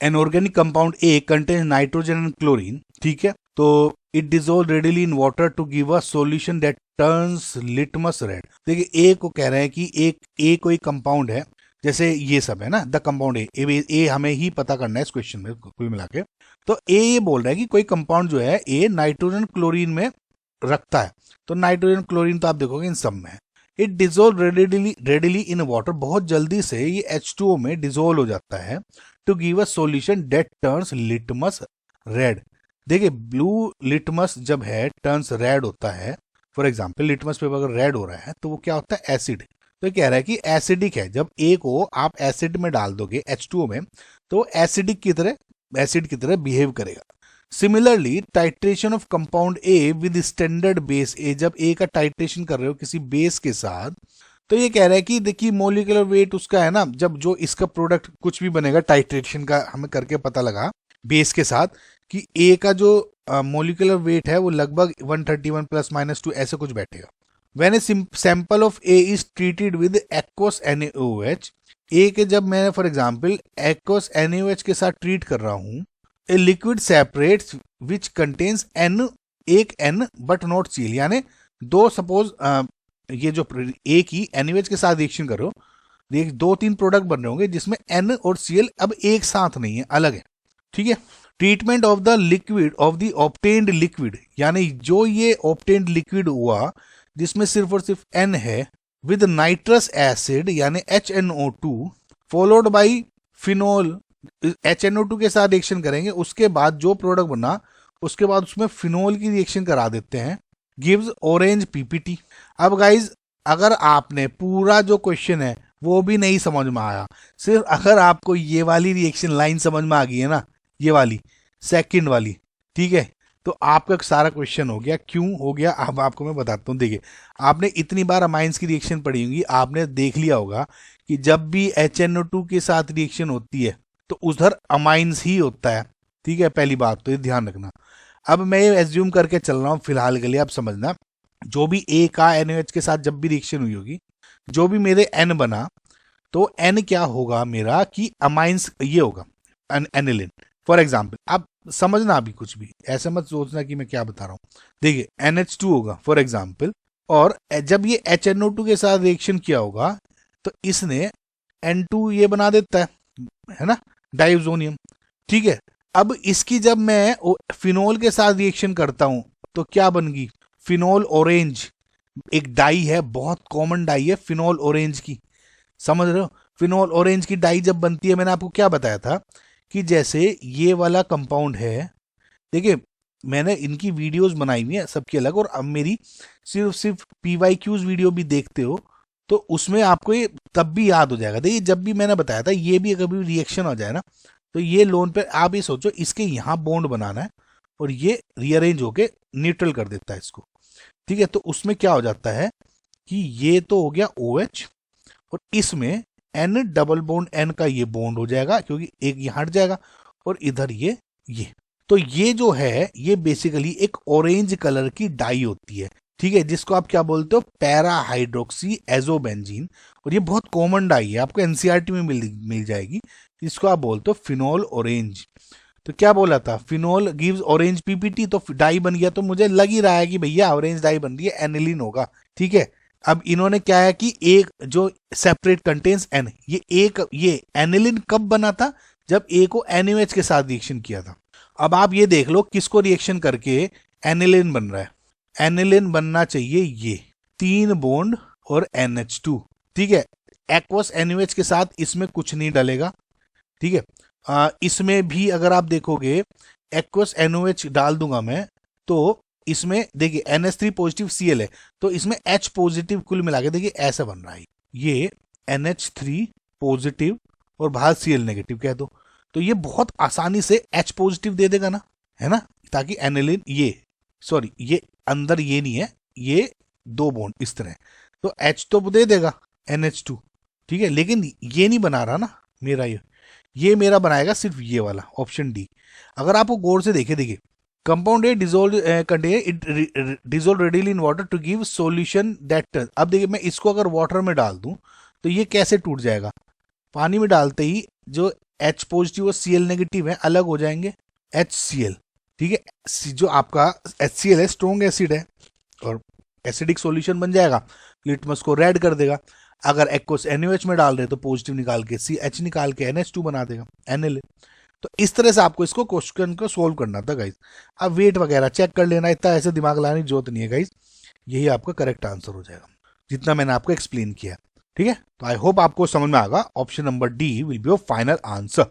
एनऑर्गेनिक compound A contains nitrogen and chlorine, ठीक है, तो it dissolve readily in water to give a solution that turns litmus red. देखिए A को कह रहे हैं कि एक कोई कंपाउंड है, जैसे ये सब है ना, द कंपाउंड ए हमें ही पता करना है इस क्वेश्चन में कुल मिला के। तो ए ये बोल रहा है कि कोई कंपाउंड जो है ए नाइट्रोजन क्लोरीन में रखता है, तो नाइट्रोजन क्लोरीन तो आप देखोगे इन सब में है। It dissolve readily in water, बहुत जल्दी से ये H2O में डिजोल्व हो जाता है, to give a solution that turns litmus red. देखिए ब्लू लिटमस जब है टर्न्स रेड होता है, फॉर एग्जाम्पल लिटमस पेपर अगर रेड हो रहा है तो वो क्या होता है, एसिड। तो ये कह रहा है कि एसिडिक है, जब ए को आप एसिड में डाल दोगे H2O में तो एसिडिक की तरह, एसिड की तरह बिहेव करेगा। Similarly titration of compound A with standard base A, जब ए का टाइट्रेशन कर रहे हो किसी बेस के साथ, तो ये कह रहा है कि देखिए मोलिकुलर वेट उसका है ना, जब जो इसका प्रोडक्ट कुछ भी बनेगा टाइट्रेशन का हमें करके पता लगा बेस के साथ कि ए का जो मोलिकुलर वेट है वो लगभग 131 ± 2 ऐसे कुछ बैठेगा। When a sample of A is treated with aqueous NaOH, ए के जब मैं फॉर एग्जांपल एक्वस NaOH के साथ ट्रीट कर रहा हूं, a liquid separates which contains N, एक N बट नॉट Cl, यानी दो सपोज ये जो ए की NaOH के साथ रिएक्शन कर रहे हो, दो तीन प्रोडक्ट बन रहे होंगे जिसमें N और Cl अब एक साथ नहीं है, अलग है, ठीक है। Treatment of the liquid of the obtained liquid, यानी जो ये ऑब्टेन्ड लिक्विड हुआ जिसमें सिर्फ और सिर्फ N है, विद नाइट्रस एसिड यानी HNO2 followed by phenol, HNO2 के साथ रिएक्शन करेंगे, उसके बाद जो प्रोडक्ट बना उसके बाद उसमें फिनोल की रिएक्शन करा देते हैं, गिव्स ऑरेंज PPT। अब गाइज अगर आपने पूरा जो क्वेश्चन है वो भी नहीं समझ में आया, सिर्फ अगर आपको ये वाली रिएक्शन लाइन समझ में आ गई है ना, ये वाली सेकंड वाली, ठीक है, तो आपका सारा क्वेश्चन हो गया। क्यों हो गया अब आपको मैं बताता हूँ। देखिए आपने इतनी बार अमाइंस की रिएक्शन पढ़ी होगी, आपने देख लिया होगा कि जब भी HNO2 के साथ रिएक्शन होती है तो उधर अमाइंस ही होता है, ठीक है, पहली बात तो ये ध्यान रखना। अब मैं ये एज्यूम करके चल रहा हूँ फिलहाल के लिए, आप समझना, जो भी ए का NaOH के साथ जब भी रिएक्शन हुई होगी, जो भी मेरे N बना, तो N क्या होगा मेरा कि अमाइंस ये होगा एनिलिन। फॉर एग्जाम्पल आप समझना, अभी कुछ भी ऐसा मत सोचना कि मैं क्या बता रहा हूँ। देखिए NH2 होगा फॉर एग्जाम्पल, और जब ये HNO2 के साथ रिएक्शन किया होगा तो इसने N2 ये बना देता है ना, डाइओजोनियम, ठीक है। अब इसकी जब मैं फिनोल के साथ रिएक्शन करता हूं तो क्या बन गई, फिनोल ऑरेंज। एक डाई है, बहुत कॉमन डाई है फिनोल ऑरेंज की, समझ रहे हो। फिनोल ऑरेंज की डाई जब बनती है, मैंने आपको क्या बताया था कि जैसे ये वाला कंपाउंड है, देखिए मैंने इनकी वीडियोस बनाई हुई है सबकी अलग, और अब मेरी सिर्फ PYQs वीडियो भी देखते हो तो उसमें आपको ये तब भी याद हो जाएगा। देखिए जब भी मैंने बताया था, ये भी कभी रिएक्शन हो जाए ना, तो ये लोन पे आप ये सोचो इसके यहाँ बॉन्ड बनाना है और ये रीअरेंज होके न्यूट्रल कर देता है इसको, ठीक है। तो उसमें क्या हो जाता है कि ये तो हो गया OH, और इसमें N डबल बॉन्ड N का ये बॉन्ड हो जाएगा क्योंकि एक ये हट जाएगा, और इधर ये तो ये जो है ये बेसिकली एक ऑरेंज कलर की डाई होती है, ठीक है, जिसको आप क्या बोलते हो, पैरा हाइड्रोक्सी एजोबेंजीन। और ये बहुत कॉमन डाई है, आपको NCERT में मिल जाएगी, जिसको आप बोलते हो फिनोल ऑरेंज। तो क्या बोला था, फिनोल गिव्स ऑरेंज PPT, तो डाई बन गया, तो मुझे लग ही रहा है कि भैया ऑरेंज डाई बन रही है, एनिलीन होगा, ठीक है। अब इन्होंने क्या है कि एक जो सेपरेट कंटेन्स N, ये एनिलीन कब बना था, जब A को NaOH के साथ रिएक्शन किया था। अब आप ये देख लो किसको रिएक्शन करके एनिलीन बन रहा है, एनिलीन बनना चाहिए ये 3 बॉन्ड और NH2, ठीक है। एक्वस NaOH के साथ इसमें कुछ नहीं डलेगा, ठीक है। इसमें भी अगर आप देखोगे एक्वस NaOH डाल दूंगा मैं, तो इसमें देखिए NH3 पॉजिटिव Cl है, तो इसमें H पॉजिटिव कुल मिला के देखिए ऐसा बन रहा है, ये NH3 पॉजिटिव और बाहर Cl नेगेटिव कह दो, तो ये बहुत आसानी से H पॉजिटिव दे देगा ना, है ना, ताकि एनिलीन ये अंदर ये नहीं है, ये 2 बॉन्ड इस तरह, तो H तो दे देगा NH2, ठीक है, लेकिन ये नहीं बना रहा ना मेरा, ये मेरा बनाएगा सिर्फ ये वाला ऑप्शन D। अगर आपको गौर से देखिए compound A dissolve readily in water to give solution that, अब देखिए मैं इसको अगर वाटर में डाल दूं तो ये कैसे टूट जाएगा, पानी में डालते ही जो H पॉजिटिव और Cl नेगेटिव है, अलग हो जाएंगे, HCl, ठीक है। जो आपका HCl है स्ट्रॉन्ग एसिड है और एसिडिक सॉल्यूशन बन जाएगा, लिटमस को रेड कर देगा। अगर एक्वस NaOH में डाल रहे तो पॉजिटिव निकाल के CH निकाल के NH2 बना देगा, NL। तो इस तरह से आपको इसको क्वेश्चन को सोल्व करना था गाइस। अब वेट वगैरह चेक कर लेना, इतना ऐसे दिमाग लाने की जरूरत नहीं है गाइस, यही आपका करेक्ट आंसर हो जाएगा जितना मैंने आपको एक्सप्लेन किया, ठीक है। तो आई होप आपको समझ में आएगा, option number D will be your final answer.